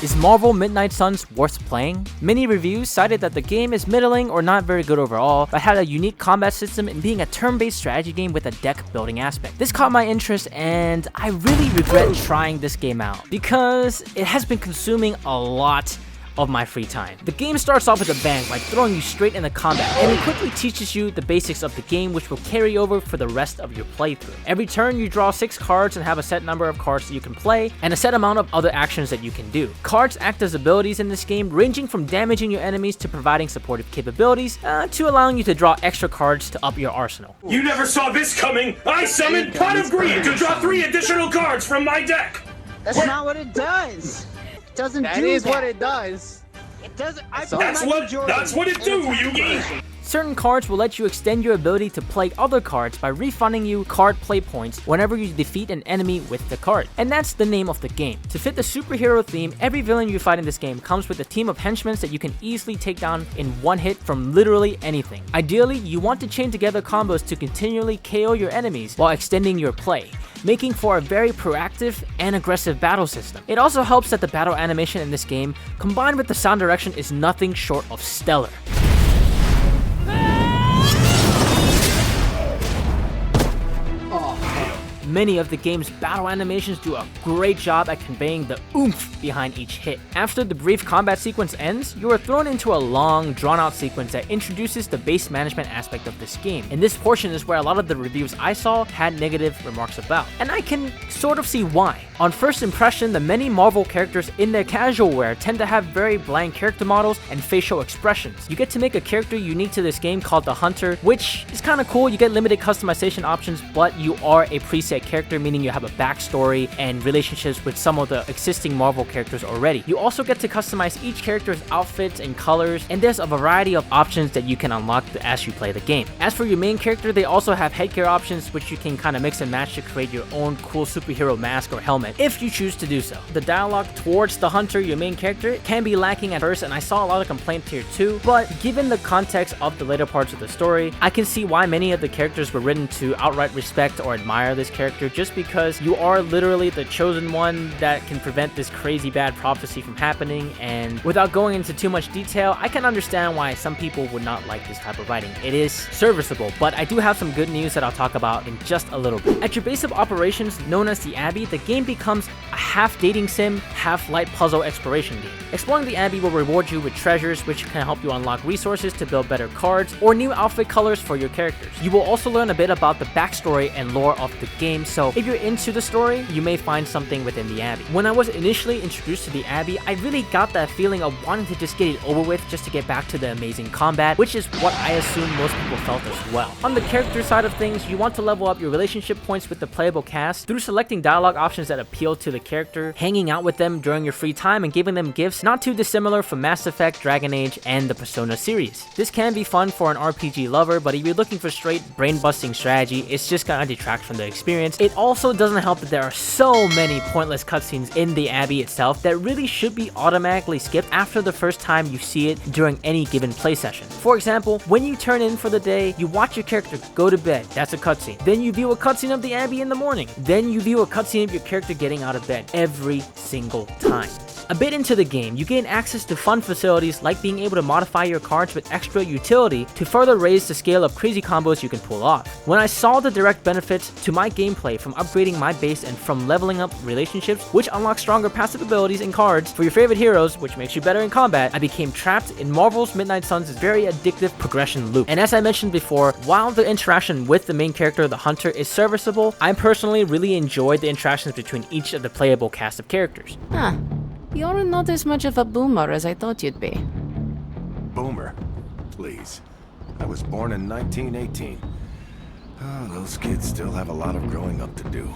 Is Marvel Midnight Suns worth playing? Many reviews cited that the game is middling or not very good overall, but had a unique combat system in being a turn-based strategy game with a deck building aspect. This caught my interest and I really regret trying this game out because it has been consuming a lot of my free time. The game starts off with a bang, like throwing you straight into combat, and it quickly teaches you the basics of the game, which will carry over for the rest of your playthrough. Every turn you draw 6 cards and have a set number of cards that you can play, and a set amount of other actions that you can do. Cards act as abilities in this game, ranging from damaging your enemies to providing supportive capabilities, to allowing you to draw extra cards to up your arsenal. You never saw this coming! I summoned Pot of Greed to draw 3 additional cards from my deck! That's not what it does! It doesn't do that. That is what it does. It doesn't. That's what it do, Yugi! Certain cards will let you extend your ability to play other cards by refunding you card play points whenever you defeat an enemy with the card. And that's the name of the game. To fit the superhero theme, every villain you fight in this game comes with a team of henchmen that you can easily take down in one hit from literally anything. Ideally, you want to chain together combos to continually KO your enemies while extending your play, making for a very proactive and aggressive battle system. It also helps that the battle animation in this game, combined with the sound direction, is nothing short of stellar. Many of the game's battle animations do a great job at conveying the oomph behind each hit. After the brief combat sequence ends, you are thrown into a long, drawn-out sequence that introduces the base management aspect of this game. And this portion is where a lot of the reviews I saw had negative remarks about. And I can sort of see why. On first impression, the many Marvel characters in their casual wear tend to have very bland character models and facial expressions. You get to make a character unique to this game called the Hunter, which is kind of cool. You get limited customization options, but you are a preset character, meaning you have a backstory and relationships with some of the existing Marvel characters already. You also get to customize each character's outfits and colors, and there's a variety of options that you can unlock as you play the game. As for your main character, they also have headgear options which you can kind of mix and match to create your own cool superhero mask or helmet if you choose to do so. The dialogue towards the Hunter, your main character, can be lacking at first, and I saw a lot of complaints here too, but given the context of the later parts of the story, I can see why many of the characters were written to outright respect or admire this character, just because you are literally the chosen one that can prevent this crazy bad prophecy from happening. And without going into too much detail, I can understand why some people would not like this type of writing. It is serviceable, but I do have some good news that I'll talk about in just a little bit. At your base of operations, known as the Abbey, the game becomes a half dating sim, half light puzzle exploration game. Exploring the Abbey will reward you with treasures which can help you unlock resources to build better cards or new outfit colors for your characters. You will also learn a bit about the backstory and lore of the game, so if you're into the story, you may find something within the Abbey. When I was initially introduced to the Abbey, I really got that feeling of wanting to just get it over with just to get back to the amazing combat, which is what I assume most people felt as well. On the character side of things, you want to level up your relationship points with the playable cast through selecting dialogue options that appeal to the character, hanging out with them during your free time, and giving them gifts not too dissimilar from Mass Effect, Dragon Age, and the Persona series. This can be fun for an RPG lover, but if you're looking for straight brain-busting strategy, it's just gonna detract from the experience. It also doesn't help that there are so many pointless cutscenes in the Abbey itself that really should be automatically skipped after the first time you see it during any given play session. For example, when you turn in for the day, you watch your character go to bed, that's a cutscene. Then you view a cutscene of the Abbey in the morning. Then you view a cutscene of your character getting out of bed every single time. A bit into the game, you gain access to fun facilities like being able to modify your cards with extra utility to further raise the scale of crazy combos you can pull off. When I saw the direct benefits to my gameplay from upgrading my base and from leveling up relationships, which unlock stronger passive abilities and cards for your favorite heroes, which makes you better in combat, I became trapped in Marvel's Midnight Suns' very addictive progression loop. And as I mentioned before, while the interaction with the main character, the Hunter, is serviceable, I personally really enjoyed the interactions between each of the playable cast of characters. Huh. You're not as much of a boomer as I thought you'd be. Boomer? Please. I was born in 1918. Oh, those kids still have a lot of growing up to do.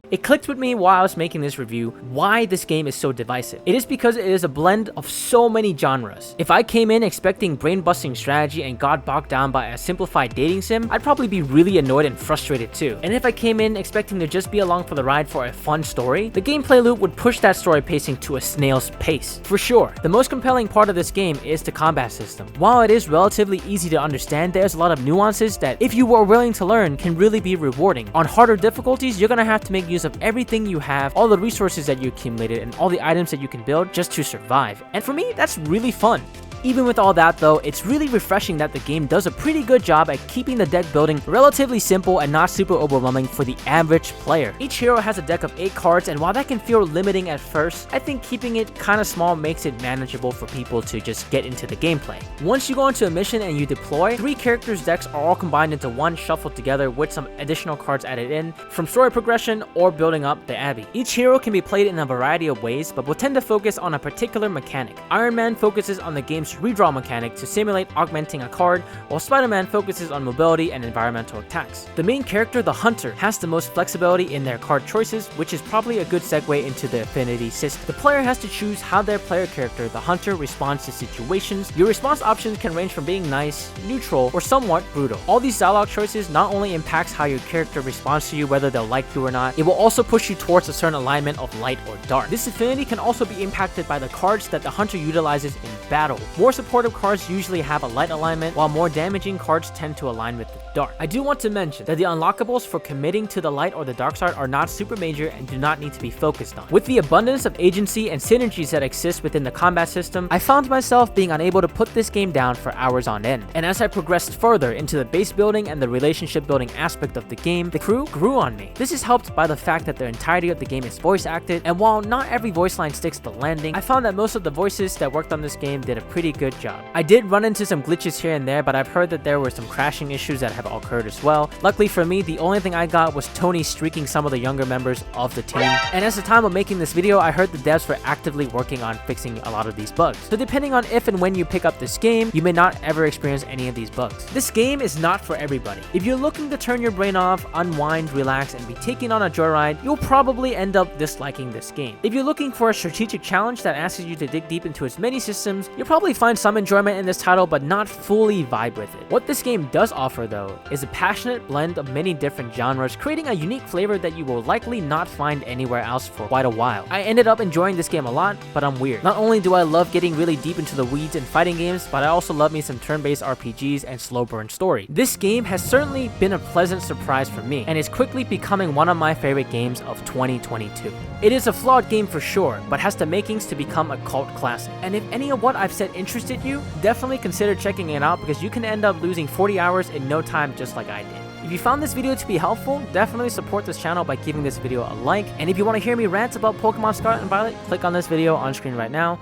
It clicked with me while I was making this review why this game is so divisive. It is because it is a blend of so many genres. If I came in expecting brain-busting strategy and got bogged down by a simplified dating sim, I'd probably be really annoyed and frustrated too. And if I came in expecting to just be along for the ride for a fun story, the gameplay loop would push that story pacing to a snail's pace. For sure, the most compelling part of this game is the combat system. While it is relatively easy to understand, there's a lot of nuances that, if you were willing to learn, can really be rewarding. On harder difficulties, you're gonna have to make use percentages of everything you have, all the resources that you accumulated, and all the items that you can build just to survive. And for me, that's really fun. Even with all that though, it's really refreshing that the game does a pretty good job at keeping the deck building relatively simple and not super overwhelming for the average player. Each hero has a deck of 8 cards, and while that can feel limiting at first, I think keeping it kinda small makes it manageable for people to just get into the gameplay. Once you go into a mission and you deploy, 3 characters' decks are all combined into one, shuffled together with some additional cards added in from story progression or building up the Abbey. Each hero can be played in a variety of ways, but will tend to focus on a particular mechanic. Iron Man focuses on the game's redraw mechanic to simulate augmenting a card, while Spider-Man focuses on mobility and environmental attacks. The main character, the Hunter, has the most flexibility in their card choices, which is probably a good segue into the affinity system. The player has to choose how their player character, the Hunter, responds to situations. Your response options can range from being nice, neutral, or somewhat brutal. All these dialogue choices not only impacts how your character responds to you, whether they'll like you or not, it will also push you towards a certain alignment of light or dark. This affinity can also be impacted by the cards that the Hunter utilizes in battle. More supportive cards usually have a light alignment, while more damaging cards tend to align with the dark. I do want to mention that the unlockables for committing to the light or the dark side are not super major and do not need to be focused on. With the abundance of agency and synergies that exist within the combat system, I found myself being unable to put this game down for hours on end. And as I progressed further into the base building and the relationship building aspect of the game, the crew grew on me. This is helped by the fact that the entirety of the game is voice acted, and while not every voice line sticks to landing, I found that most of the voices that worked on this game did a pretty good job. I did run into some glitches here and there, but I've heard that there were some crashing issues that have occurred as well. Luckily for me, the only thing I got was Tony streaking some of the younger members of the team. And at the time of making this video, I heard the devs were actively working on fixing a lot of these bugs. So depending on if and when you pick up this game, you may not ever experience any of these bugs. This game is not for everybody. If you're looking to turn your brain off, unwind, relax, and be taken on a joyride, you'll probably end up disliking this game. If you're looking for a strategic challenge that asks you to dig deep into as many systems, you'll probably find some enjoyment in this title, but not fully vibe with it. What this game does offer though is a passionate blend of many different genres, creating a unique flavor that you will likely not find anywhere else for quite a while. I ended up enjoying this game a lot, but I'm weird. Not only do I love getting really deep into the weeds and fighting games, but I also love me some turn-based RPGs and slow burn story. This game has certainly been a pleasant surprise for me, and is quickly becoming one of my favorite games of 2022. It is a flawed game for sure, but has the makings to become a cult classic. And if any of what I've said interested you, definitely consider checking it out, because you can end up losing 40 hours in no time just like I did. If you found this video to be helpful, definitely support this channel by giving this video a like, and if you want to hear me rant about Pokemon Scarlet and Violet, click on this video on screen right now.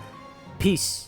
Peace.